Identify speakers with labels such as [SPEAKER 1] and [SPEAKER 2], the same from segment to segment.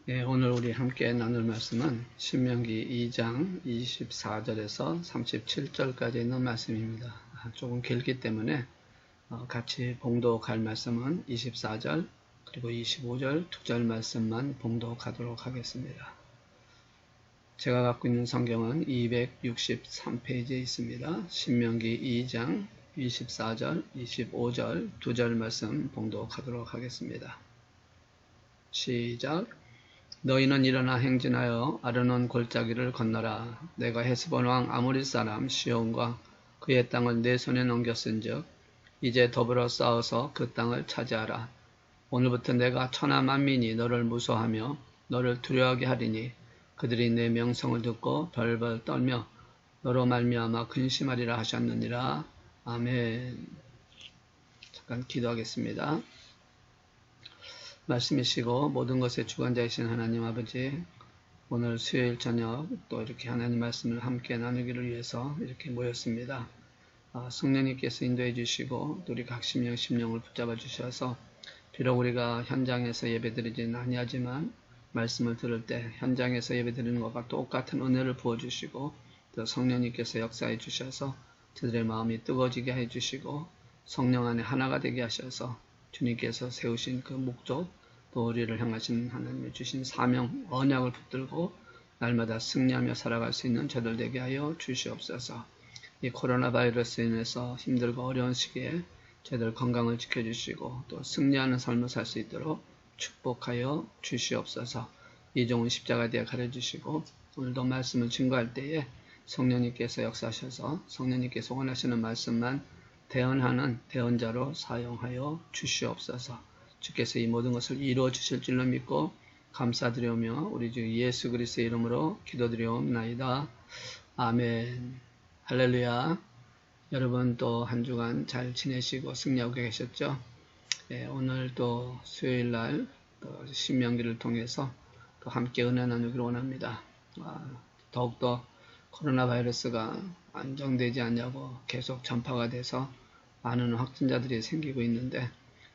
[SPEAKER 1] 예, 오늘 우리 함께 나눌 말씀은 신명기 2장 24절에서 37절까지 있는 말씀입니다. 조금 길기 때문에 같이 봉독할 말씀은 24절 그리고 25절 2절 말씀만 봉독하도록 하겠습니다. 제가 갖고 있는 성경은 263페이지에 있습니다. 신명기 2장 24절 25절 2절 말씀 봉독하도록 하겠습니다. 시작. 너희는 일어나 행진하여 아르논 골짜기를 건너라. 내가 헤스본 왕 아모리 사람 시온과 그의 땅을 내 손에 넘겼은즉 이제 더불어 싸워서 그 땅을 차지하라. 오늘부터 내가 천하 만민이 너를 무서워하며 너를 두려워하게 하리니 그들이 내 명성을 듣고 벌벌 떨며 너로 말미암아 근심하리라 하셨느니라. 아멘. 잠깐 기도하겠습니다. 말씀이시고 모든 것의 주관자이신 하나님 아버지, 오늘 수요일 저녁 또 이렇게 하나님 말씀을 함께 나누기를 위해서 이렇게 모였습니다. 성령님께서 인도해 주시고 우리 각 심령을 붙잡아 주셔서 비록 우리가 현장에서 예배드리지는 아니하지만 말씀을 들을 때 현장에서 예배드리는 것과 똑같은 은혜를 부어주시고 또 성령님께서 역사해 주셔서 저들의 마음이 뜨거워지게 해 주시고 성령 안에 하나가 되게 하셔서 주님께서 세우신 그 목적 또 우리를 향하신 하나님의 주신 사명 언약을 붙들고 날마다 승리하며 살아갈 수 있는 저들 되게 하여 주시옵소서. 이 코로나 바이러스로 인해서 힘들고 어려운 시기에 저들 건강을 지켜주시고 또 승리하는 삶을 살 수 있도록 축복하여 주시옵소서. 이종은 십자가에 가려주시고 오늘도 말씀을 증거할 때에 성령님께서 역사하셔서 성령님께서 원하시는 말씀만 대언하는 대언자로 사용하여 주시옵소서. 주께서 이 모든 것을 이루어 주실 줄로 믿고 감사드리오며 우리 주 예수 그리스도의 이름으로 기도드리옵나이다. 아멘. 할렐루야. 여러분 또 한 주간 잘 지내시고 승리하고 계셨죠? 예, 오늘 또 수요일날 또 신명기를 통해서 또 함께 은혜 나누기를 원합니다. 더욱더 코로나 바이러스가 안정되지 않냐고 계속 전파가 돼서 많은 확진자들이 생기고 있는데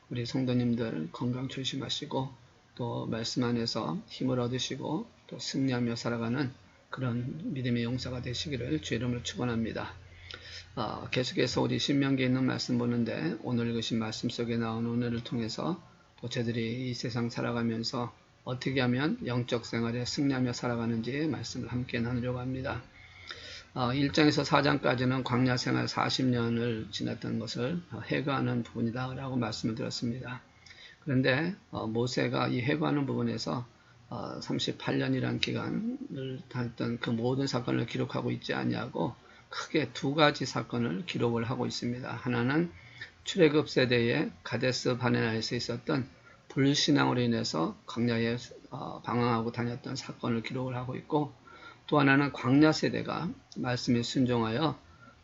[SPEAKER 1] 우리 성도님들 건강 조심하시고 또 말씀 안에서 힘을 얻으시고 또 승리하며 살아가는 그런 믿음의 용사가 되시기를 주 이름으로 축원합니다. 계속해서 우리 신명기에 있는 말씀 보는데 오늘 읽으신 말씀 속에 나온 은혜를 통해서 또 저들이 이 세상 살아가면서 어떻게 하면 영적 생활에 승리하며 살아가는지 말씀을 함께 나누려고 합니다. 1장에서 4장까지는 광야 생활 40년을 지났던 것을 해가하는 부분이다 라고 말씀을 드렸습니다. 그런데 모세가 이 해가하는 부분에서 38년이라는 기간을 다녔던 그 모든 사건을 기록하고 있지 아니하고 크게 두 가지 사건을 기록을 하고 있습니다. 하나는 출애굽 세대의 가데스 바네아에서 있었던 불신앙으로 인해서 광야에 방황하고 다녔던 사건을 기록을 하고 있고 또 하나는 광야 세대가 말씀에 순종하여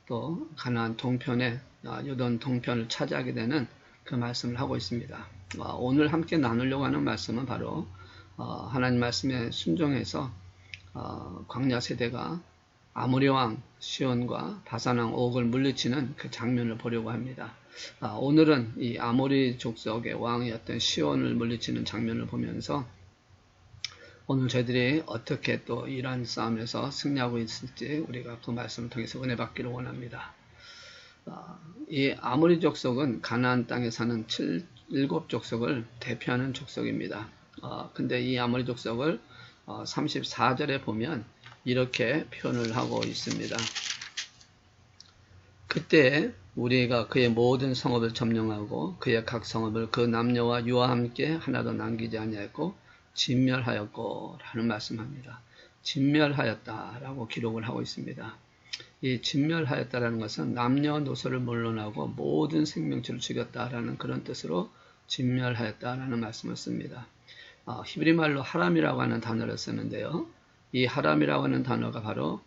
[SPEAKER 1] 또 가나안 동편에 요던 동편을 차지하게 되는 그 말씀을 하고 있습니다. 오늘 함께 나누려고 하는 말씀은 바로 하나님 말씀에 순종해서 광야 세대가 아모리 왕 시온과 바산 왕 옥을 물리치는 그 장면을 보려고 합니다. 오늘은 이 아모리 족속의 왕이었던 시온을 물리치는 장면을 보면서 오늘 저희들이 어떻게 또 이러한 싸움에서 승리하고 있을지 우리가 그 말씀을 통해서 은혜 받기를 원합니다. 이 아모리 족속은 가나안 땅에 사는 7족속을 대표하는 족속입니다. 근데 이 아모리 족속을 34절에 보면 이렇게 표현을 하고 있습니다. 그때 우리가 그의 모든 성읍을 점령하고 그의 각 성읍을 그 남녀와 유아와 함께 하나도 남기지 아니하였고 진멸하였고 라는 말씀합니다. 진멸하였다라고 기록을 하고 있습니다. 이 진멸하였다라는 것은 남녀노소를 물론하고 모든 생명체를 죽였다라는 그런 뜻으로 진멸하였다라는 말씀을 씁니다. 히브리 말로 하람이라고 하는 단어를 쓰는데요. 이 하람이라고 하는 단어가 바로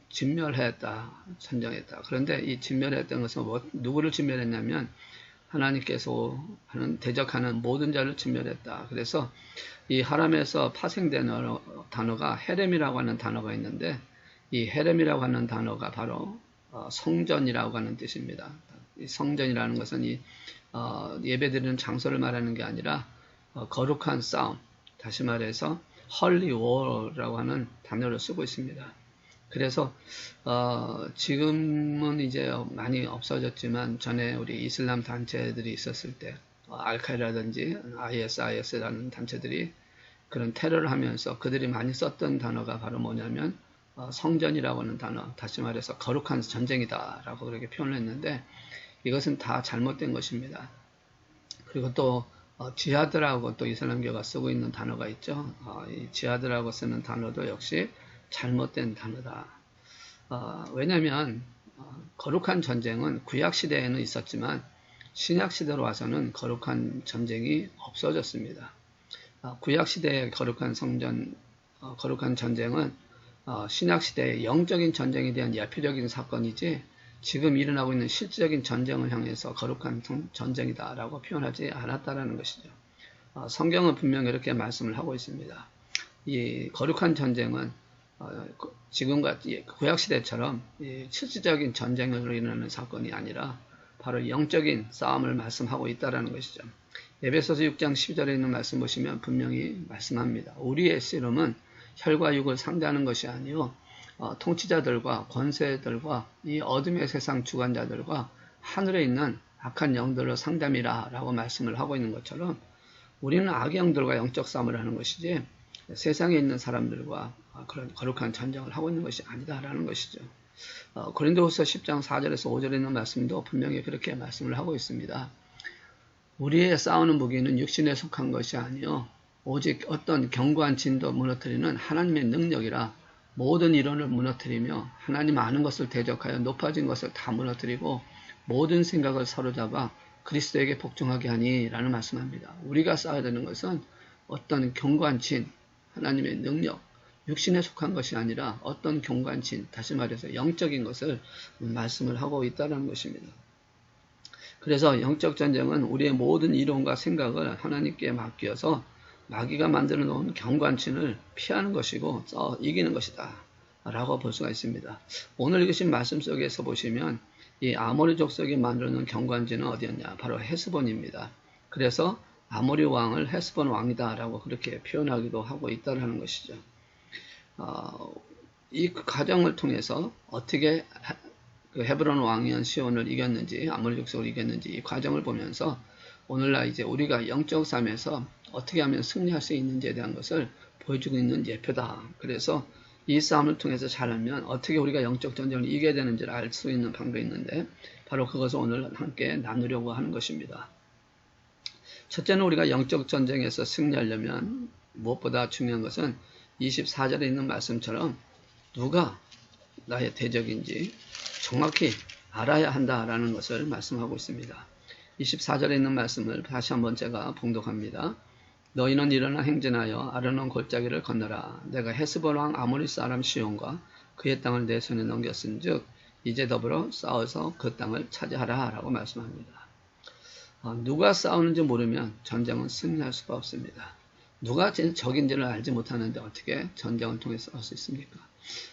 [SPEAKER 1] 진멸하였다, 선정했다. 그런데 이 진멸했다는 것은 누구를 진멸했냐면 하나님께서 대적하는 모든 자를 진멸했다. 그래서 이 하람에서 파생된 단어가 헤렘이라고 하는 단어가 있는데 이 헤렘이라고 하는 단어가 바로 성전이라고 하는 뜻입니다. 이 성전이라는 것은 이 예배드리는 장소를 말하는 게 아니라 거룩한 싸움, 다시 말해서 헐리 워라고 하는 단어를 쓰고 있습니다. 그래서 지금은 이제 많이 없어졌지만 전에 우리 이슬람 단체들이 있었을 때 알카이다라든지 ISIS라는 단체들이 그런 테러를 하면서 그들이 많이 썼던 단어가 바로 뭐냐면 성전이라고 하는 단어, 다시 말해서 거룩한 전쟁이다 라고 그렇게 표현을 했는데 이것은 다 잘못된 것입니다. 그리고 또 지하드라고 또 이슬람교가 쓰고 있는 단어가 있죠. 이 지하드라고 쓰는 단어도 역시 잘못된 단어다. 왜냐하면 거룩한 전쟁은 구약시대에는 있었지만 신약시대로 와서는 거룩한 전쟁이 없어졌습니다. 구약시대의 거룩한 거룩한 전쟁은 신약시대의 영적인 전쟁에 대한 예표적인 사건이지 지금 일어나고 있는 실질적인 전쟁을 향해서 거룩한 전쟁이다라고 표현하지 않았다라는 것이죠. 성경은 분명히 이렇게 말씀을 하고 있습니다. 이 거룩한 전쟁은 지금과 구약시대처럼 실질적인 전쟁으로 일어나는 사건이 아니라 바로 영적인 싸움을 말씀하고 있다는 것이죠. 에베소서 6장 12절에 있는 말씀 보시면 분명히 말씀합니다. 우리의 씨름은 혈과 육을 상대하는 것이 아니요 통치자들과 권세들과 이 어둠의 세상 주관자들과 하늘에 있는 악한 영들로 상담이라 라고 말씀을 하고 있는 것처럼 우리는 악의 영들과 영적 싸움을 하는 것이지 세상에 있는 사람들과 그런 거룩한 전쟁을 하고 있는 것이 아니다라는 것이죠. 고린도후서 10장 4절에서 5절에 있는 말씀도 분명히 그렇게 말씀을 하고 있습니다. 우리의 싸우는 무기는 육신에 속한 것이 아니요 오직 어떤 견고한 진도 무너뜨리는 하나님의 능력이라 모든 이론을 무너뜨리며 하나님 아는 것을 대적하여 높아진 것을 다 무너뜨리고 모든 생각을 사로잡아 그리스도에게 복종하게 하니 라는 말씀합니다. 우리가 싸워야 되는 것은 어떤 견고한 진, 하나님의 능력, 육신에 속한 것이 아니라 어떤 견고한 진, 다시 말해서 영적인 것을 말씀을 하고 있다는 것입니다. 그래서 영적 전쟁은 우리의 모든 이론과 생각을 하나님께 맡겨서 마귀가 만들어 놓은 경관친을 피하는 것이고 이기는 것이다 라고 볼 수가 있습니다. 오늘 읽으신 말씀 속에서 보시면 이 아모리 족속이 만들어 놓은 경관진은 어디였냐? 바로 헤스본입니다. 그래서 아모리 왕을 헤스본 왕이다 라고 그렇게 표현하기도 하고 있다는 것이죠. 이 과정을 통해서 어떻게 그 헤브론 왕이었던 시온을 이겼는지 아모리 족속을 이겼는지 이 과정을 보면서 오늘날 이제 우리가 영적 싸움에서 어떻게 하면 승리할 수 있는지에 대한 것을 보여주고 있는 예표다. 그래서 이 싸움을 통해서 잘하면 어떻게 우리가 영적 전쟁을 이겨야 되는지를 알 수 있는 방법이 있는데 바로 그것을 오늘 함께 나누려고 하는 것입니다. 첫째는 우리가 영적 전쟁에서 승리하려면 무엇보다 중요한 것은 24절에 있는 말씀처럼 누가 나의 대적인지 정확히 알아야 한다라는 것을 말씀하고 있습니다. 24절에 있는 말씀을 다시 한번 제가 봉독합니다. 너희는 일어나 행진하여 아르논 골짜기를 건너라. 내가 헤스본 왕 아모리 사람 시온과 그의 땅을 내 손에 넘겼은즉 이제 더불어 싸워서 그 땅을 차지하라 라고 말씀합니다. 누가 싸우는지 모르면 전쟁은 승리할 수가 없습니다. 누가 적인지를 알지 못하는데 어떻게 전쟁을 통해서 할 수 있습니까?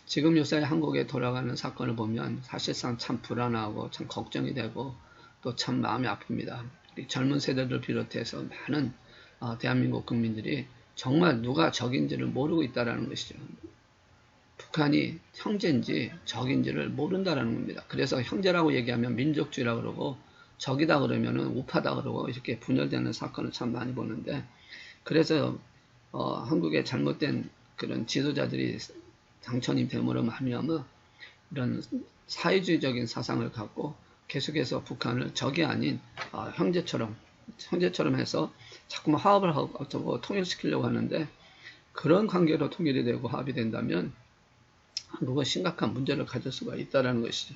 [SPEAKER 1] 지금 요새 한국에 돌아가는 사건을 보면 사실상 참 불안하고 참 걱정이 되고 또 참 마음이 아픕니다. 젊은 세대를 비롯해서 많은 대한민국 국민들이 정말 누가 적인지를 모르고 있다는 것이죠. 북한이 형제인지 적인지를 모른다는 겁니다. 그래서 형제라고 얘기하면 민족주의라고 그러고 적이다 그러면 우파다 그러고 이렇게 분열되는 사건을 참 많이 보는데 그래서 한국의 잘못된 그런 지도자들이 당선이 됨으로 말미암아 이런 사회주의적인 사상을 갖고 계속해서 북한을 적이 아닌 형제처럼 해서 자꾸만 화합을 하고 통일시키려고 하는데 그런 관계로 통일이 되고 화합이 된다면 한국은 심각한 문제를 가질 수가 있다는 것이죠.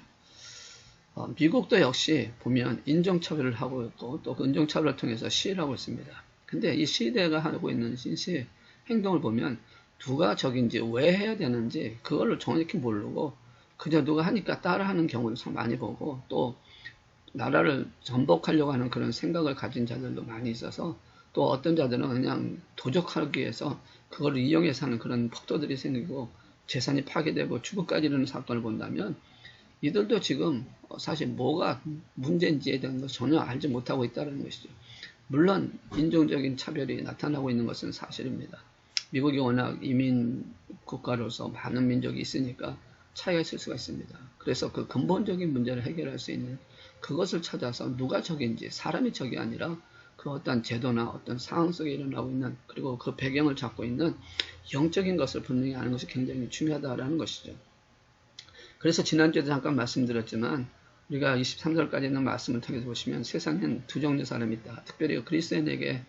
[SPEAKER 1] 미국도 역시 보면 인종차별을 하고 있고 또 그 인종차별을 통해서 시위를 하고 있습니다. 근데 이 시대가 하고 있는 시 행동을 보면 누가 적인지 왜 해야 되는지 그걸로 정확히 모르고 그저 누가 하니까 따라하는 경우를 참 많이 보고 또 나라를 전복하려고 하는 그런 생각을 가진 자들도 많이 있어서 또 어떤 자들은 그냥 도적하기 위해서 그걸 이용해서 하는 그런 폭도들이 생기고 재산이 파괴되고 죽음까지 이르는 사건을 본다면 이들도 지금 사실 뭐가 문제인지에 대한 걸 전혀 알지 못하고 있다는 것이죠. 물론 인종적인 차별이 나타나고 있는 것은 사실입니다. 미국이 워낙 이민 국가로서 많은 민족이 있으니까 차이가 있을 수가 있습니다. 그래서 그 근본적인 문제를 해결할 수 있는 그것을 찾아서 누가 적인지 사람이 적이 아니라 그 어떤 제도나 어떤 상황 속에 일어나고 있는 그리고 그 배경을 잡고 있는 영적인 것을 분명히 아는 것이 굉장히 중요하다는 것이죠. 그래서 지난주에도 잠깐 말씀드렸지만 우리가 23절까지 있는 말씀을 통해서 보시면 세상엔 두 종류의 사람이 있다. 특별히 그리스도인에게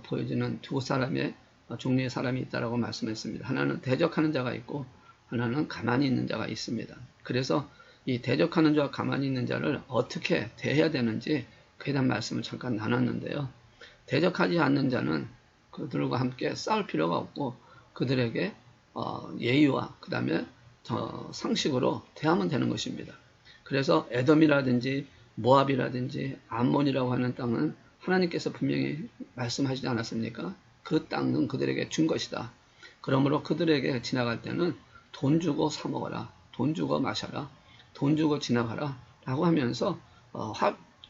[SPEAKER 1] 보여지는 두 사람의 종류의 사람이 있다라고 말씀했습니다. 하나는 대적하는 자가 있고 하나는 가만히 있는 자가 있습니다. 그래서 이 대적하는 자와 가만히 있는 자를 어떻게 대해야 되는지 그에 대한 말씀을 잠깐 나눴는데요. 대적하지 않는 자는 그들과 함께 싸울 필요가 없고 그들에게 예의와 그 다음에 상식으로 대하면 되는 것입니다. 그래서 에돔이라든지 모압이라든지 암몬이라고 하는 땅은 하나님께서 분명히 말씀하시지 않았습니까? 그 땅은 그들에게 준 것이다. 그러므로 그들에게 지나갈 때는 돈 주고 사 먹어라. 돈 주고 마셔라. 돈 주고 지나가라. 라고 하면서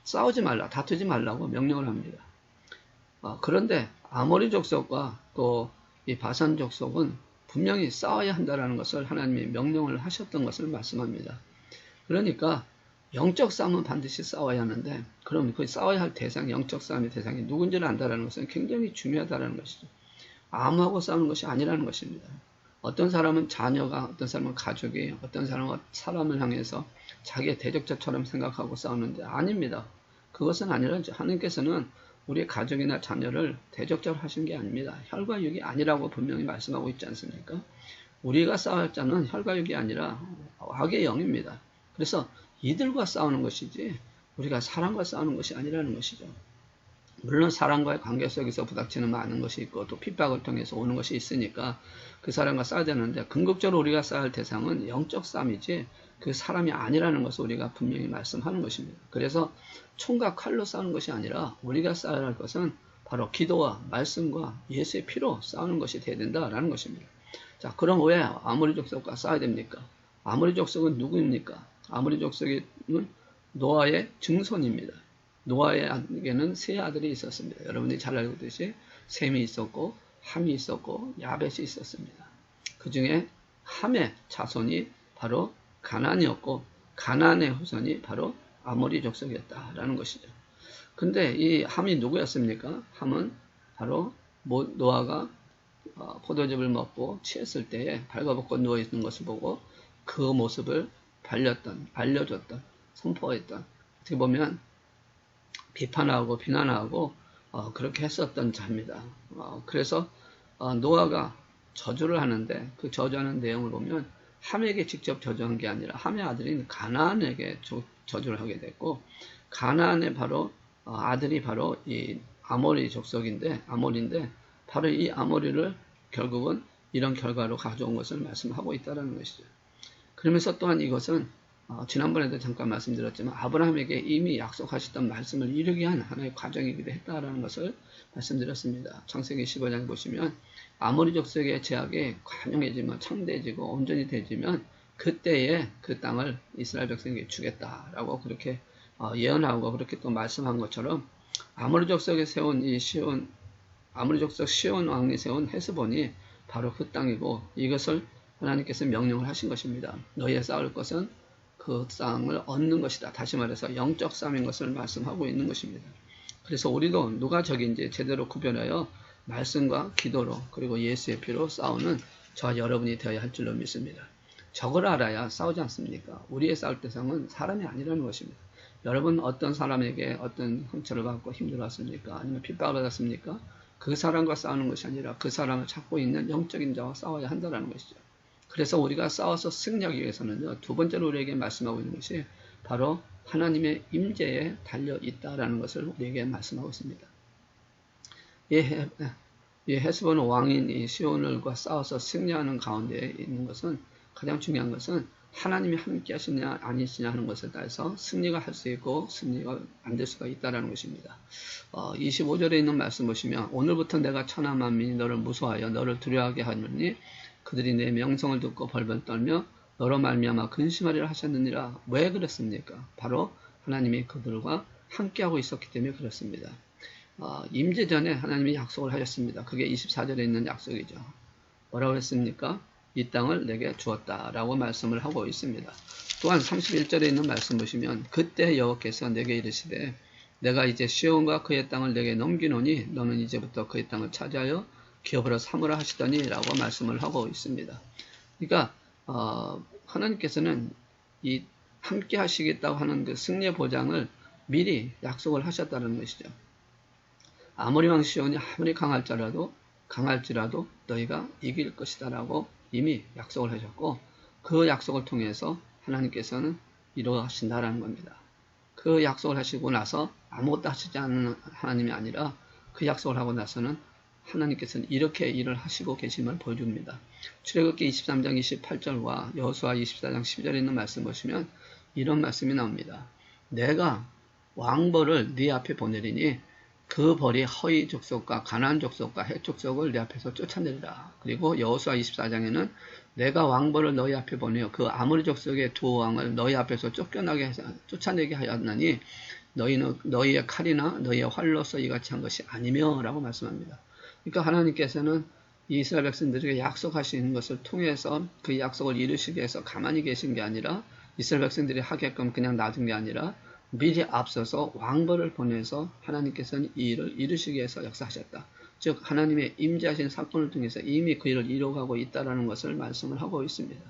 [SPEAKER 1] 싸우지 말라. 다투지 말라고 명령을 합니다. 그런데 아모리 족속과 또 이 바산 족속은 분명히 싸워야 한다는 것을 하나님이 명령을 하셨던 것을 말씀합니다. 그러니까 영적 싸움은 반드시 싸워야 하는데 그럼 그 싸워야 할 대상, 영적 싸움의 대상이 누군지를 안다는 것은 굉장히 중요하다는 것이죠. 아무하고 싸우는 것이 아니라는 것입니다. 어떤 사람은 자녀가, 어떤 사람은 가족이, 어떤 사람은 사람을 향해서 자기의 대적자처럼 생각하고 싸우는데 아닙니다. 그것은 아니라 하나님께서는 우리의 가족이나 자녀를 대적자로 하신 게 아닙니다. 혈과 육이 아니라고 분명히 말씀하고 있지 않습니까? 우리가 싸울 자는 혈과 육이 아니라 악의 영입니다. 그래서 이들과 싸우는 것이지 우리가 사람과 싸우는 것이 아니라는 것이죠. 물론 사람과의 관계 속에서 부닥치는 많은 것이 있고 또 핍박을 통해서 오는 것이 있으니까 그 사람과 싸워야 되는데 궁극적으로 우리가 싸울 대상은 영적 싸움이지 그 사람이 아니라는 것을 우리가 분명히 말씀하는 것입니다. 그래서 총과 칼로 싸우는 것이 아니라 우리가 싸워야 할 것은 바로 기도와 말씀과 예수의 피로 싸우는 것이 되어야 된다라는 것입니다. 자, 그럼 왜 아모리 족속과 싸워야 됩니까? 아모리 족속은 누구입니까? 아모리 족속은 노아의 증손입니다. 노아에게는 세 아들이 있었습니다. 여러분들이 잘 알고 계듯이 셈이 있었고 함이 있었고 야벳이 있었습니다. 그 중에 함의 자손이 바로 가나안이었고 가나안의 후손이 바로 아모리 족속이었다라는 것이죠. 근데 이 함이 누구였습니까? 함은 바로 노아가 포도즙을 먹고 취했을 때에 발가벗고 누워있는 것을 보고 그 모습을 알려줬던, 선포했던, 어떻게 보면 비판하고 비난하고 그렇게 했었던 자입니다. 그래서 노아가 저주를 하는데 그 저주하는 내용을 보면 함에게 직접 저주한 게 아니라 함의 아들인 가나안에게 저주를 하게 됐고 가나안의 바로 아들이 바로 이 아모리 족속인데 아모리인데 바로 이 아모리를 결국은 이런 결과로 가져온 것을 말씀하고 있다는 것이죠. 그러면서 또한 이것은 지난번에도 잠깐 말씀드렸지만 아브라함에게 이미 약속하셨던 말씀을 이루게 한 하나의 과정이기도 했다라는 것을 말씀드렸습니다. 창세기 15장에 보시면 아모리 족속의 제약이 관용해지면 창대해지고 온전히 되지면 그때에 그 땅을 이스라엘 백성에게 주겠다라고 그렇게 예언하고 그렇게 또 말씀한 것처럼 아모리 족속에 세운 아모리 족속 시온 왕이 세운 헤스본이 바로 그 땅이고 이것을 하나님께서 명령을 하신 것입니다. 너희의 싸울 것은 그 땅을 얻는 것이다. 다시 말해서 영적 싸움인 것을 말씀하고 있는 것입니다. 그래서 우리도 누가 적인지 제대로 구별하여 말씀과 기도로 그리고 예수의 피로 싸우는 저와 여러분이 되어야 할 줄로 믿습니다. 적을 알아야 싸우지 않습니까? 우리의 싸울 대상은 사람이 아니라는 것입니다. 여러분 어떤 사람에게 어떤 상처를 받고 힘들었습니까? 아니면 핍박을 받았습니까? 그 사람과 싸우는 것이 아니라 그 사람을 찾고 있는 영적인 자와 싸워야 한다는 것이죠. 그래서 우리가 싸워서 승리하기 위해서는요, 두 번째로 우리에게 말씀하고 있는 것이 바로 하나님의 임재에 달려 있다라는 것을 우리에게 말씀하고 있습니다. 이 헤스본 왕인 이 시온을과 싸워서 승리하는 가운데 있는 것은 가장 중요한 것은 하나님이 함께 하시냐 아니시냐 하는 것에 따라서 승리가 할 수 있고 승리가 안 될 수가 있다는 것입니다. 25절에 있는 말씀 보시면 오늘부터 내가 천하 만민이 너를 무서워하여 너를 두려워하게 하느니 그들이 내 명성을 듣고 벌벌 떨며 너로 말미암아 근심하리라 하셨느니라. 왜 그랬습니까? 바로 하나님이 그들과 함께하고 있었기 때문에 그렇습니다. 임재 전에 하나님이 약속을 하셨습니다. 그게 24절에 있는 약속이죠. 뭐라고 했습니까? 이 땅을 내게 주었다라고 말씀을 하고 있습니다. 또한 31절에 있는 말씀 보시면 그때 여호와께서 내게 이르시되 내가 이제 시온과 그의 땅을 내게 넘기노니 너는 이제부터 그의 땅을 차지하여 기업으로 삼으라 하시더니 라고 말씀을 하고 있습니다. 그러니까 하나님께서는 이 함께 하시겠다고 하는 그 승리의 보장을 미리 약속을 하셨다는 것이죠. 아모리 왕 시온이 아무리 강할지라도 너희가 이길 것이다 라고 이미 약속을 하셨고 그 약속을 통해서 하나님께서는 이루어하신다라는 겁니다. 그 약속을 하시고 나서 아무것도 하시지 않는 하나님이 아니라 그 약속을 하고 나서는 하나님께서는 이렇게 일을 하시고 계심을 보여줍니다. 출애굽기 23장 28절과 여호수아 24장 12절에 있는 말씀 보시면 이런 말씀이 나옵니다. 내가 왕벌을 네 앞에 보내리니 그 벌이 허위 족속과 가나안 족속과 헷 족속을 네 앞에서 쫓아내리라. 그리고 여호수아 24장에는 내가 왕벌을 너희 앞에 보내어 그 아모리 족속의 두 왕을 너희 앞에서 쫓아내게 하였나니 너희는 너희의 칼이나 너희의 활로서 이같이 한 것이 아니며 라고 말씀합니다. 그러니까 하나님께서는 이스라엘 백성들에게 약속하시는 것을 통해서 그 약속을 이루시기 위해서 가만히 계신 게 아니라 이스라엘 백성들이 하게끔 그냥 놔둔 게 아니라 미리 앞서서 왕벌을 보내서 하나님께서는 이 일을 이루시기 위해서 역사하셨다. 즉 하나님의 임재하신 사건을 통해서 이미 그 일을 이루어가고 있다는 것을 말씀을 하고 있습니다.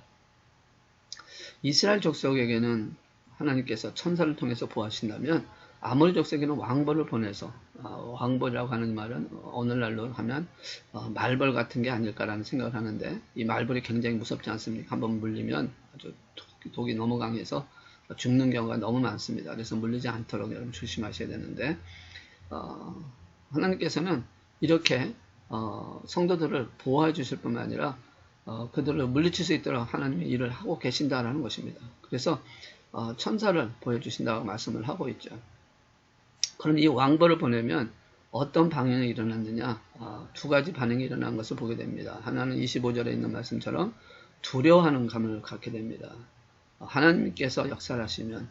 [SPEAKER 1] 이스라엘 족속에게는 하나님께서 천사를 통해서 보하신다면 아모리 족속에는 왕벌을 보내서 왕벌이라고 하는 말은 오늘날로 하면 말벌 같은 게 아닐까라는 생각을 하는데 이 말벌이 굉장히 무섭지 않습니까? 한번 물리면 아주 독이 너무 강해서 죽는 경우가 너무 많습니다. 그래서 물리지 않도록 여러분 조심하셔야 되는데 하나님께서는 이렇게 성도들을 보호해 주실 뿐만 아니라 그들을 물리칠 수 있도록 하나님의 일을 하고 계신다라는 것입니다. 그래서 천사를 보여주신다고 말씀을 하고 있죠. 그럼 이 왕벌을 보내면 어떤 반응이 일어났느냐? 두 가지 반응이 일어난 것을 보게 됩니다. 하나는 25절에 있는 말씀처럼 두려워하는 감을 갖게 됩니다. 하나님께서 역사를 하시면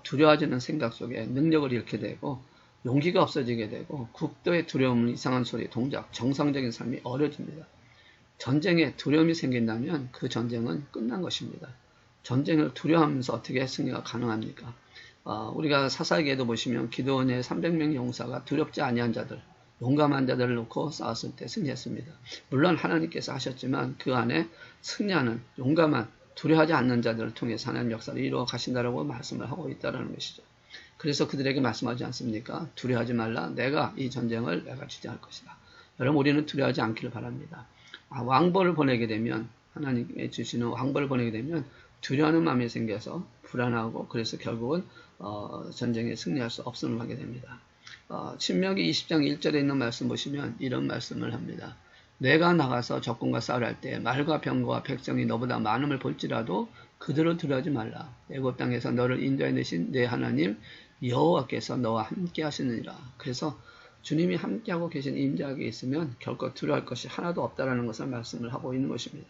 [SPEAKER 1] 두려워하지는 생각 속에 능력을 잃게 되고 용기가 없어지게 되고 국도의 두려움은 이상한 소리, 동작, 정상적인 삶이 어려집니다. 전쟁에 두려움이 생긴다면 그 전쟁은 끝난 것입니다. 전쟁을 두려워하면서 어떻게 승리가 가능합니까? 우리가 사사기에도 보시면 기드온의 300명 용사가 두렵지 아니한 자들, 용감한 자들을 놓고 싸웠을 때 승리했습니다. 물론 하나님께서 하셨지만 그 안에 승리하는 용감한 두려워하지 않는 자들을 통해서 하나님 역사를 이루어 가신다라고 말씀을 하고 있다는 것이죠. 그래서 그들에게 말씀하지 않습니까? 두려워하지 말라. 내가 이 전쟁을 내가 주재할 것이다. 여러분 우리는 두려워하지 않기를 바랍니다. 왕벌을 보내게 되면 하나님의 주시는 왕벌을 보내게 되면 두려워하는 마음이 생겨서 불안하고 그래서 결국은 전쟁에 승리할 수 없음을 하게 됩니다. 신명기 20장 1절에 있는 말씀 보시면 이런 말씀을 합니다. 내가 나가서 적군과 싸우할 때 말과 병거와 백성이 너보다 많음을 볼지라도 그들을 두려워하지 말라. 애굽 땅에서 너를 인도해 내신 내 하나님 여호와께서 너와 함께 하시느니라. 그래서 주님이 함께하고 계신 임재하게 있으면 결코 두려워할 것이 하나도 없다라는 것을 말씀을 하고 있는 것입니다.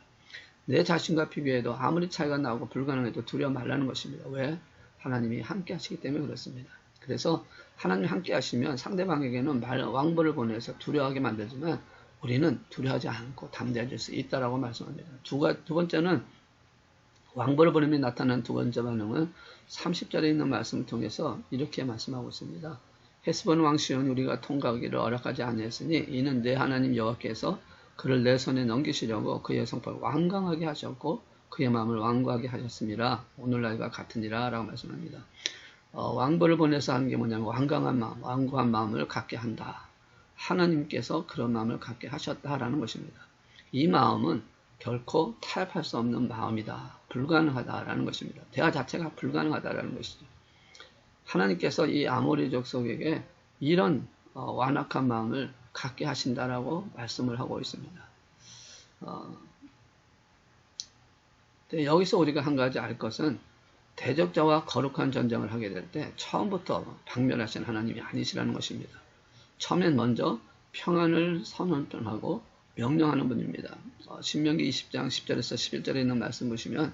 [SPEAKER 1] 내 자신과 비교해도 아무리 차이가 나고 불가능해도 두려워 말라는 것입니다. 왜? 하나님이 함께 하시기 때문에 그렇습니다. 그래서 하나님이 함께 하시면 상대방에게는 왕벌을 보내서 두려워하게 만들지만 우리는 두려워하지 않고 담대해질 수 있다라고 말씀합니다. 두 번째는 왕벌을 보내면 나타난 두 번째 반응은 30절에 있는 말씀을 통해서 이렇게 말씀하고 있습니다. 헤스본 왕 시온이 우리가 통과하기를 허락하지 아니했으니 이는 내 하나님 여호와께서 그를 내 손에 넘기시려고 그의 성품을 완강하게 하셨고 그의 마음을 완고하게 하셨습니다. 오늘날과 같으니라 라고 말씀합니다. 왕벌을 보내서 하는 게 뭐냐면 완강한 마음, 완고한 마음을 갖게 한다. 하나님께서 그런 마음을 갖게 하셨다라는 것입니다. 이 마음은 결코 타협할 수 없는 마음이다. 불가능하다라는 것입니다. 대화 자체가 불가능하다라는 것이죠. 하나님께서 이 아모리 족속에게 이런 완악한 마음을 갖게 하신다라고 말씀을 하고 있습니다. 여기서 우리가 한 가지 알 것은 대적자와 거룩한 전쟁을 하게 될 때 처음부터 박멸하신 하나님이 아니시라는 것입니다. 처음엔 먼저 평안을 선언하고 명령하는 분입니다. 신명기 20장 10절에서 11절에 있는 말씀 보시면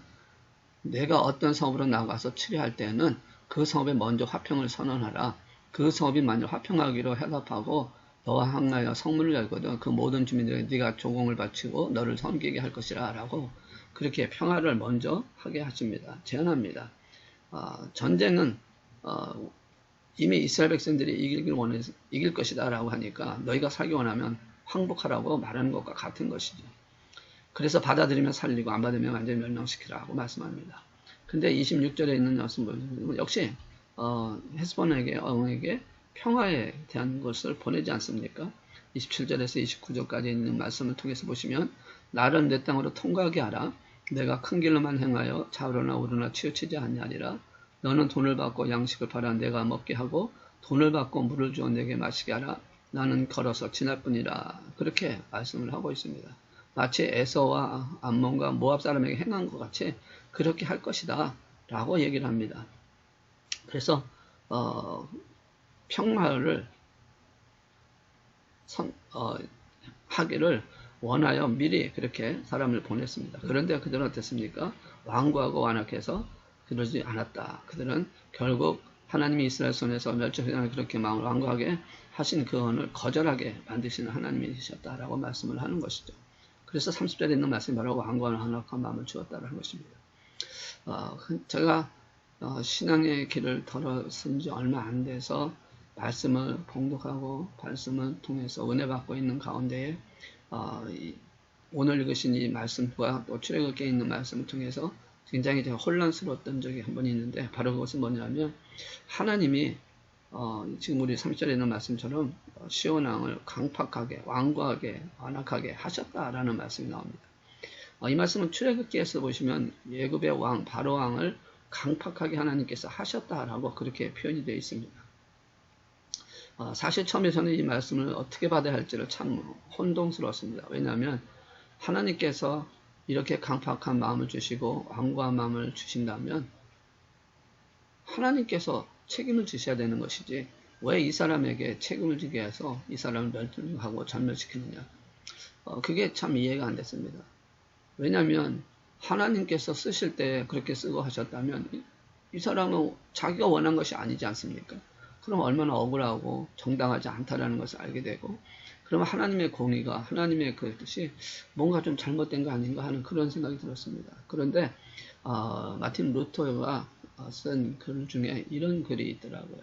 [SPEAKER 1] 내가 어떤 성읍으로 나가서 치료할 때는 그 성읍에 먼저 화평을 선언하라. 그 성읍이 만일 화평하기로 해답하고 너와 향하여 성문을 열거든 그 모든 주민들에게 네가 조공을 바치고 너를 섬기게 할 것이라 라고 그렇게 평화를 먼저 하게 하십니다. 제안합니다. 전쟁은 이미 이스라엘 백성들이 이길 것이다 라고 하니까 너희가 살기 원하면 항복하라고 말하는 것과 같은 것이죠. 그래서 받아들이면 살리고 안 받으면 완전히 멸망시키라고 말씀합니다. 근데 26절에 있는 말씀 역시 헤스본에게 왕에게 평화에 대한 것을 보내지 않습니까? 27절에서 29절까지 있는 말씀을 통해서 보시면 나를 내 땅으로 통과하게 하라. 내가 큰 길로만 행하여 좌우로나 우로나 치우치지 않냐니라. 너는 돈을 받고 양식을 팔아 내가 먹게 하고 돈을 받고 물을 주어 내게 마시게 하라. 나는 걸어서 지날 뿐이라. 그렇게 말씀을 하고 있습니다. 마치 에서와 암몬과 모압 사람에게 행한 것 같이 그렇게 할 것이다 라고 얘기를 합니다. 그래서 평화를 하기를 원하여 미리 그렇게 사람을 보냈습니다. 그런데 그들은 어땠습니까? 완고하고 완악해서 그러지 않았다. 그들은 결국 하나님이 이스라엘 손에서 멸절하는 그렇게 마음을 완고하게 하신 그 언을 거절하게 만드시는 하나님이셨다라고 말씀을 하는 것이죠. 그래서 30절에 있는 말씀이 바로 완고한 완악한 마음을 주었다라는 것입니다. 제가 신앙의 길을 걸어선 지 얼마 안 돼서 말씀을 봉독하고 말씀을 통해서 은혜 받고 있는 가운데에 오늘 읽으신 이 말씀과 또 출애굽기에 있는 말씀을 통해서 굉장히 제가 혼란스러웠던 적이 한 번 있는데 바로 그것은 뭐냐면 하나님이 지금 우리 30절에 있는 말씀처럼 시온 왕을 강팍하게 완고하게 완악하게 하셨다라는 말씀이 나옵니다. 이 말씀은 출애굽기에서 보시면 예굽의 왕 바로 왕을 강팍하게 하나님께서 하셨다라고 그렇게 표현이 되어 있습니다. 사실 처음에 저는 이 말씀을 어떻게 받아야 할지를 참 혼동스러웠습니다. 왜냐하면 하나님께서 이렇게 강팍한 마음을 주시고 완고한 마음을 주신다면 하나님께서 책임을 지셔야 되는 것이지 왜 이 사람에게 책임을 지게 해서 이 사람을 멸종하고 전멸시키느냐. 그게 참 이해가 안 됐습니다. 왜냐하면 하나님께서 쓰실 때 그렇게 쓰고 하셨다면 이 사람은 자기가 원한 것이 아니지 않습니까? 그럼 얼마나 억울하고 정당하지 않다라는 것을 알게 되고 그러면 하나님의 공의가 하나님의 그 뜻이 뭔가 좀 잘못된 거 아닌가 하는 그런 생각이 들었습니다. 그런데 마틴 루터가 쓴 글 중에 이런 글이 있더라고요.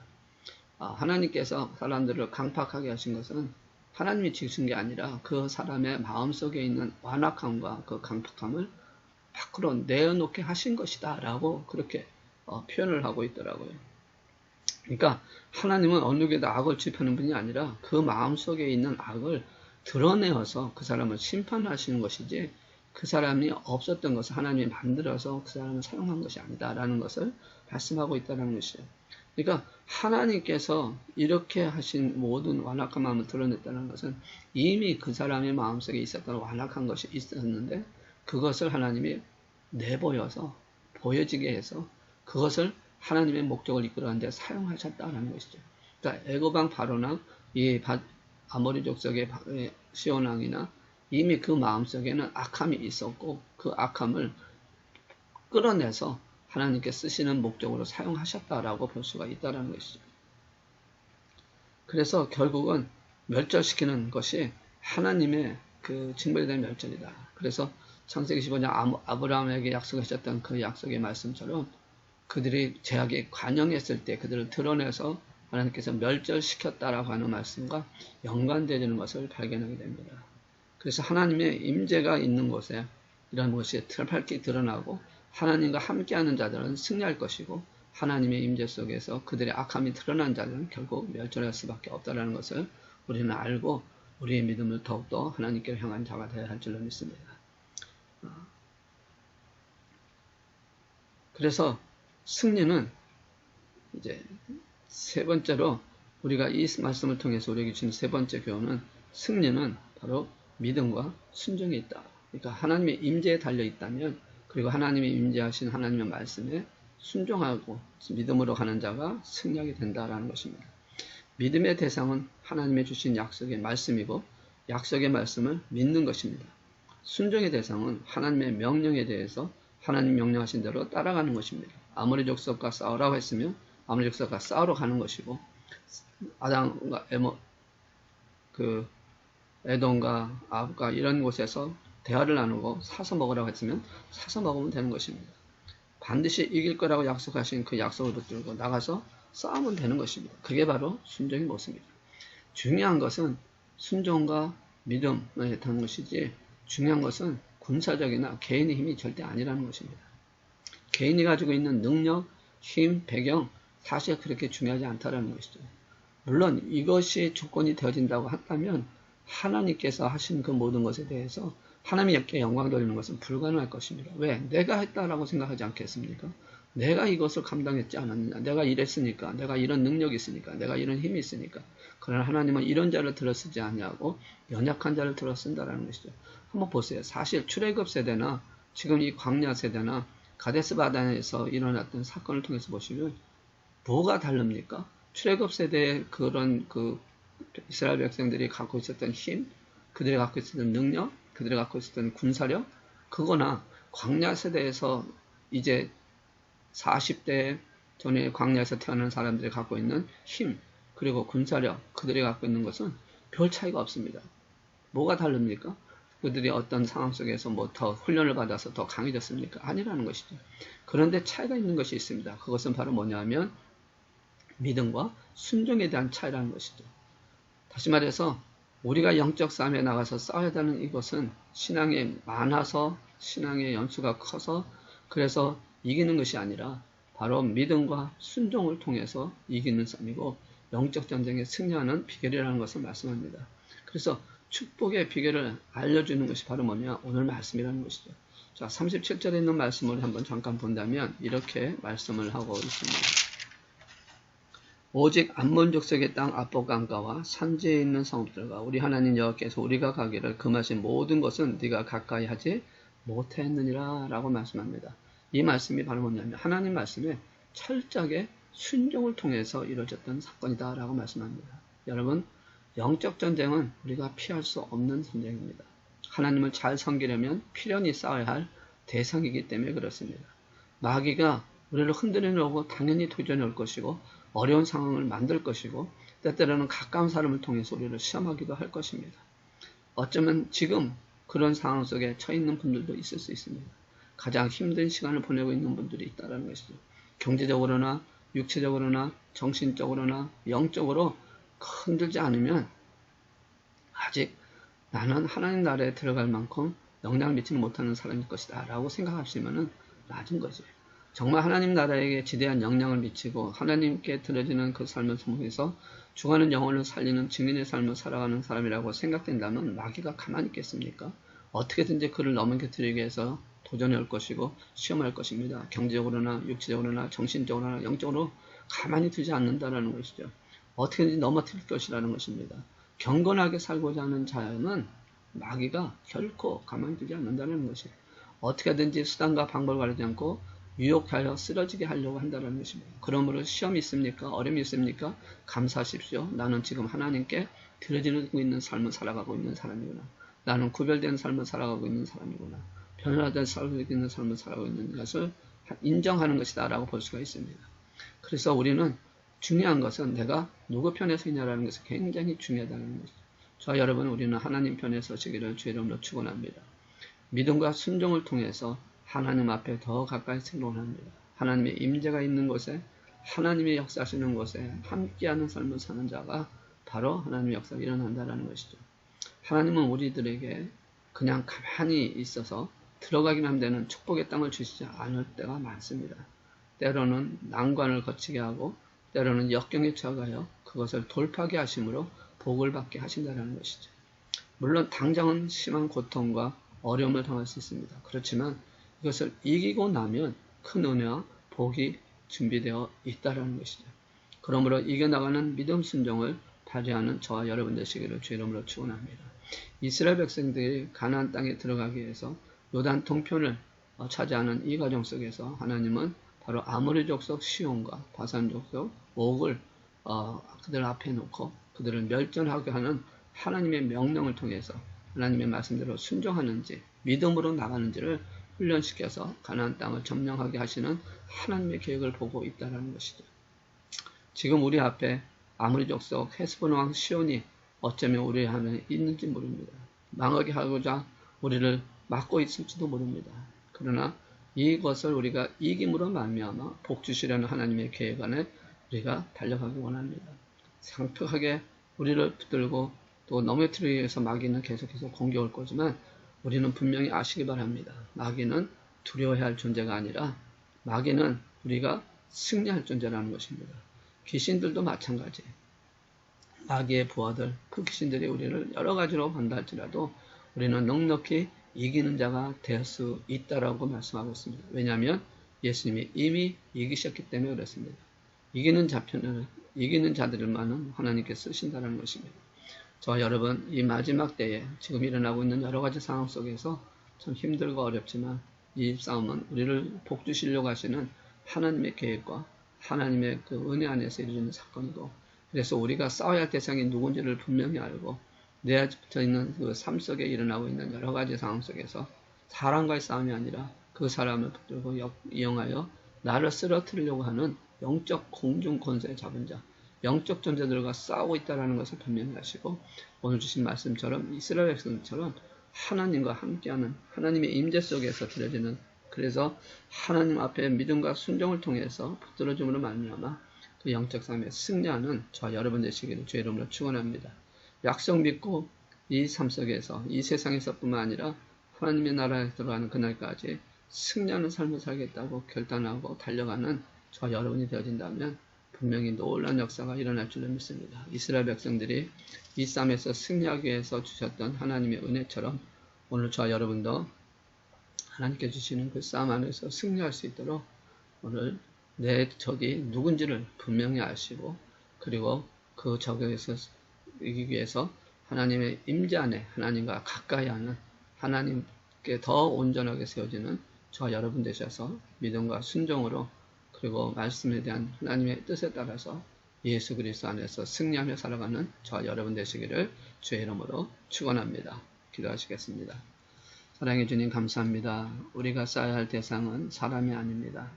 [SPEAKER 1] 하나님께서 사람들을 강팍하게 하신 것은 하나님이 지으신 게 아니라 그 사람의 마음속에 있는 완악함과 그 강팍함을 밖으로 내어놓게 하신 것이다 라고 그렇게 표현을 하고 있더라고요. 그러니까 하나님은 어느 게도 악을 지펴는 분이 아니라 그 마음속에 있는 악을 드러내어서 그 사람을 심판하시는 것이지 그 사람이 없었던 것을 하나님이 만들어서 그 사람을 사용한 것이 아니다라는 것을 말씀하고 있다는 것이에요. 그러니까 하나님께서 이렇게 하신 모든 완악한 마음을 드러냈다는 것은 이미 그 사람의 마음속에 있었던 완악한 것이 있었는데 그것을 하나님이 내보여서 보여지게 해서 그것을 하나님의 목적을 이끌어가는 데 사용하셨다는 것이죠. 그러니까 애굽왕 바로나 이 아모리 족속의 시온 왕이나 이미 그 마음속에는 악함이 있었고 그 악함을 끌어내서 하나님께 쓰시는 목적으로 사용하셨다라고 볼 수가 있다는 것이죠. 그래서 결국은 멸절시키는 것이 하나님의 그 징벌에 대한 멸절이다. 그래서 창세기 15장 아브라함에게 약속하셨던 그 약속의 말씀처럼 그들이 죄악에 관영했을 때 그들을 드러내서 하나님께서 멸절시켰다라고 하는 말씀과 연관되는 것을 발견하게 됩니다. 그래서 하나님의 임재가 있는 곳에 이런 것이 밝게 드러나고 하나님과 함께하는 자들은 승리할 것이고 하나님의 임재 속에서 그들의 악함이 드러난 자들은 결국 멸절할 수밖에 없다는 것을 우리는 알고 우리의 믿음을 더욱더 하나님께로 향한 자가 되어야 할 줄로 믿습니다. 그래서 승리는 이제 세 번째로 우리가 이 말씀을 통해서 우리에게 주는 세 번째 교훈은 승리는 바로 믿음과 순종이 있다. 그러니까 하나님의 임재에 달려 있다면 그리고 하나님의 임재하신 하나님의 말씀에 순종하고 믿음으로 가는 자가 승리하게 된다라는 것입니다. 믿음의 대상은 하나님의 주신 약속의 말씀이고 약속의 말씀을 믿는 것입니다. 순종의 대상은 하나님의 명령에 대해서 하나님 명령하신 대로 따라가는 것입니다. 아모리 족속과 싸우라고 했으면 아모리 족속과 싸우러 가는 것이고 아담과 그 에돔과 아합과 이런 곳에서 대화를 나누고 사서 먹으라고 했으면 사서 먹으면 되는 것입니다. 반드시 이길 거라고 약속하신 그 약속을 붙들고 나가서 싸우면 되는 것입니다. 그게 바로 순종의 모습입니다. 중요한 것은 순종과 믿음을 하는 것이지 중요한 것은 군사적이나 개인의 힘이 절대 아니라는 것입니다. 개인이 가지고 있는 능력, 힘, 배경 사실 그렇게 중요하지 않다는 것이죠. 물론 이것이 조건이 되어진다고 한다면 하나님께서 하신 그 모든 것에 대해서 하나님께 영광 돌리는 것은 불가능할 것입니다. 왜? 내가 했다라고 생각하지 않겠습니까? 내가 이것을 감당했지 않았느냐. 내가 이랬으니까. 내가 이런 능력이 있으니까. 내가 이런 힘이 있으니까. 그러나 하나님은 이런 자를 들어 쓰지 아니하고 연약한 자를 들어 쓴다라는 것이죠. 한번 보세요. 사실 출애굽 세대나 지금 이 광야 세대나 가데스 바다에서 일어났던 사건을 통해서 보시면 뭐가 다릅니까? 출애굽 세대의 그런 이스라엘 백성들이 갖고 있었던 힘, 그들이 갖고 있었던 능력, 그들이 갖고 있었던 군사력, 그거나 광야 세대에서 이제 40대 전에 광야에서 태어난 사람들이 갖고 있는 힘, 그리고 군사력, 그들이 갖고 있는 것은 별 차이가 없습니다. 뭐가 다릅니까? 그들이 어떤 상황 속에서 뭐 더 훈련을 받아서 더 강해졌습니까? 아니라는 것이죠. 그런데 차이가 있는 것이 있습니다. 그것은 바로 뭐냐면 믿음과 순종에 대한 차이라는 것이죠. 다시 말해서 우리가 영적 싸움에 나가서 싸워야 되는 이것은 신앙이 많아서 신앙의 연수가 커서 그래서 이기는 것이 아니라 바로 믿음과 순종을 통해서 이기는 싸움이고 영적 전쟁에 승리하는 비결이라는 것을 말씀합니다. 그래서 축복의 비결을 알려주는 것이 바로 뭐냐? 오늘 말씀이라는 것이죠. 자, 37절에 있는 말씀을 한번 잠깐 본다면 이렇게 말씀을 하고 있습니다. 오직 암몬 족속의 땅 압복강가와 산지에 있는 성읍들과 우리 하나님 여호와께서 우리가 가기를 금하신 모든 것은 네가 가까이 하지 못했느니라 라고 말씀합니다. 이 말씀이 바로 뭐냐면 하나님 말씀에 철저하게 순종을 통해서 이루어졌던 사건이다 라고 말씀합니다. 여러분, 영적 전쟁은 우리가 피할 수 없는 전쟁입니다. 하나님을 잘 섬기려면 필연히 싸워야 할 대상이기 때문에 그렇습니다. 마귀가 우리를 흔들어놓고 당연히 도전해 올 것이고 어려운 상황을 만들 것이고 때때로는 가까운 사람을 통해서 우리를 시험하기도 할 것입니다. 어쩌면 지금 그런 상황 속에 처해 있는 분들도 있을 수 있습니다. 가장 힘든 시간을 보내고 있는 분들이 있다는 것이죠. 경제적으로나 육체적으로나 정신적으로나 영적으로 흔들지 않으면 아직 나는 하나님 나라에 들어갈 만큼 영향을 미치지 못하는 사람일 것이다 라고 생각하시면 낮은 거죠. 정말 하나님 나라에게 지대한 영향을 미치고 하나님께 드려지는 그 삶을 통해서 죽어가는 영혼을 살리는 증인의 삶을 살아가는 사람이라고 생각된다면 마귀가 가만히 있겠습니까? 어떻게든지 그를 넘겨뜨리기 위해서 도전해 올 것이고 시험할 것입니다. 경제적으로나 육체적으로나 정신적으로나 영적으로 가만히 두지 않는다는 것이죠. 어떻게든지 넘어뜨릴 것이라는 것입니다. 경건하게 살고자 하는 자는 마귀가 결코 가만히 두지 않는다는 것이에요. 어떻게든지 수단과 방법을 가리지 않고 유혹하여 쓰러지게 하려고 한다는 것입니다. 그러므로 시험이 있습니까? 어려움이 있습니까? 감사하십시오. 나는 지금 하나님께 드려지고 있는 삶을 살아가고 있는 사람이구나. 나는 구별된 삶을 살아가고 있는 사람이구나. 변화된 살고 있는 삶을 살아가고 있는 것을 인정하는 것이다 라고 볼 수가 있습니다. 그래서 우리는 중요한 것은 내가 누구 편에 서냐라는 것이 굉장히 중요하다는 것이죠. 저와 여러분, 우리는 하나님 편에 서시기를 주의 이름으로 축원합니다. 믿음과 순종을 통해서 하나님 앞에 더 가까이 생존합니다. 하나님의 임재가 있는 곳에 하나님의 역사하시는 곳에 함께하는 삶을 사는 자가 바로 하나님의 역사가 일어난다는 것이죠. 하나님은 우리들에게 그냥 가만히 있어서 들어가기만 하면 되는 축복의 땅을 주시지 않을 때가 많습니다. 때로는 난관을 거치게 하고 때로는 역경에 처하여 그것을 돌파하게 하심으로 복을 받게 하신다는 것이죠. 물론 당장은 심한 고통과 어려움을 당할 수 있습니다. 그렇지만 이것을 이기고 나면 큰 은혜와 복이 준비되어 있다는 것이죠. 그러므로 이겨나가는 믿음 순종을 발휘하는 저와 여러분 되시기를 주의 이름으로 축원합니다. 이스라엘 백성들이 가나안 땅에 들어가기 위해서 요단 동편을 차지하는 이 과정 속에서 하나님은 바로 아모리 족속 시온과 바산 족속 옥을 그들 앞에 놓고 그들을 멸절하게 하는 하나님의 명령을 통해서 하나님의 말씀대로 순종하는지 믿음으로 나가는지를 훈련시켜서 가나안 땅을 점령하게 하시는 하나님의 계획을 보고 있다는 것이죠. 지금 우리 앞에 아무리 족속 헤스본 왕 시온이 어쩌면 우리 안에 있는지 모릅니다. 망하게 하고자 우리를 막고 있을지도 모릅니다. 그러나 이것을 우리가 이김으로 말미암아 복 주시려는 하나님의 계획 안에 우리가 달려가기 원합니다. 상특하게 우리를 붙들고 또 넘어뜨리기 위해서 마귀는 계속해서 공격할 거지만 우리는 분명히 아시기 바랍니다. 마귀는 두려워해야 할 존재가 아니라 마귀는 우리가 승리할 존재라는 것입니다. 귀신들도 마찬가지. 마귀의 부하들, 그 귀신들이 우리를 여러 가지로 반다 할지라도 우리는 넉넉히 이기는 자가 될 수 있다라고 말씀하고 있습니다. 왜냐하면 예수님이 이미 이기셨기 때문에 그렇습니다. 이기는 자들만은 하나님께 쓰신다는 것입니다. 저 여러분, 이 마지막 때에 지금 일어나고 있는 여러 가지 상황 속에서 참 힘들고 어렵지만 이 싸움은 우리를 복 주시려고 하시는 하나님의 계획과 하나님의 그 은혜 안에서 이루어지는 사건이고, 그래서 우리가 싸워야 할 대상이 누군지를 분명히 알고 내 안에 붙어 있는 그 삶 속에 일어나고 있는 여러 가지 상황 속에서 사람과의 싸움이 아니라 그 사람을 붙들고 이용하여 나를 쓰러뜨리려고 하는 영적 공중 권세 잡은 자, 영적 존재들과 싸우고 있다는 것을 분명히 하시고, 오늘 주신 말씀처럼 이스라엘 백성처럼 하나님과 함께하는 하나님의 임재 속에서 드려지는, 그래서 하나님 앞에 믿음과 순종을 통해서 붙들어줌으로 말미암아 그 영적 삶에 승리하는 저와 여러분 되시기를 주의 이름으로 축원합니다. 약속 믿고 이 삶 속에서 이 세상에서뿐만 아니라 하나님의 나라에 들어가는 그날까지 승리하는 삶을 살겠다고 결단하고 달려가는 저와 여러분이 되어진다면 분명히 놀라운 역사가 일어날 줄로 믿습니다. 이스라엘 백성들이 이 싸움에서 승리하기 위해서 주셨던 하나님의 은혜처럼 오늘 저와 여러분도 하나님께 주시는 그 싸움 안에서 승리할 수 있도록 오늘 내 적이 누군지를 분명히 아시고, 그리고 그 적에서 이기기 위해서 하나님의 임재 안에 하나님과 가까이 하는, 하나님께 더 온전하게 세워지는 저와 여러분 되셔서 믿음과 순종으로, 그리고 말씀에 대한 하나님의 뜻에 따라서 예수 그리스도 안에서 승리하며 살아가는 저와 여러분 되시기를 주의 이름으로 축원합니다. 기도하시겠습니다. 사랑해 주님 감사합니다. 우리가 싸워야 할 대상은 사람이 아닙니다.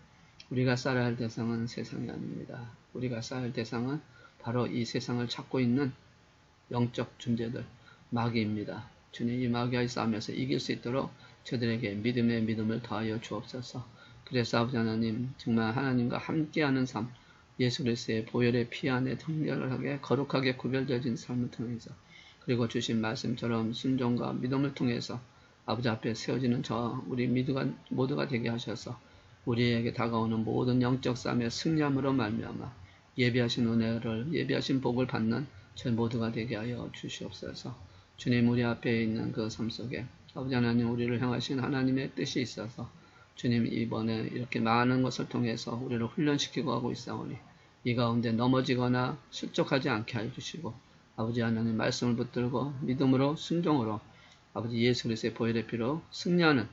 [SPEAKER 1] 우리가 싸워야 할 대상은 세상이 아닙니다. 우리가 싸워야 할 대상은 바로 이 세상을 찾고 있는 영적 존재들, 마귀입니다. 주님, 이 마귀와의 싸움에서 이길 수 있도록 저들에게 믿음의 믿음을 더하여 주옵소서. 그래서 아버지 하나님, 정말 하나님과 함께하는 삶, 예수 그리스도의 보혈의 피 안에 정결하게 거룩하게 구별되어진 삶을 통해서, 그리고 주신 말씀처럼 순종과 믿음을 통해서 아버지 앞에 세워지는 저 우리 모두가 되게 하셔서 우리에게 다가오는 모든 영적 싸움의 승리함으로 말미암아 예비하신 은혜를, 예비하신 복을 받는 저희 모두가 되게 하여 주시옵소서. 주님, 우리 앞에 있는 그 삶 속에 아버지 하나님, 우리를 향하신 하나님의 뜻이 있어서 주님, 이번에 이렇게 많은 것을 통해서 우리를 훈련시키고 하고 있사오니 이 가운데 넘어지거나 실족하지 않게 해주시고, 아버지 하나님 말씀을 붙들고 믿음으로 순종으로 아버지 예수 그리스도의 보혈의 피로 승리하는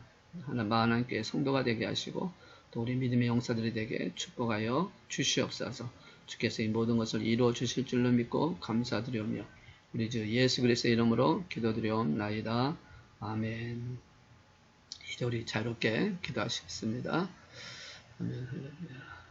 [SPEAKER 1] 하나님께 성도가 되게 하시고, 또 우리 믿음의 용사들이 되게 축복하여 주시옵소서. 주께서 이 모든 것을 이루어 주실 줄로 믿고 감사드리오며 우리 주 예수 그리스도의 이름으로 기도드리옵나이다. 아멘. 이제 우리 자유롭게 기도하시겠습니다. 아멘. 할렐루야.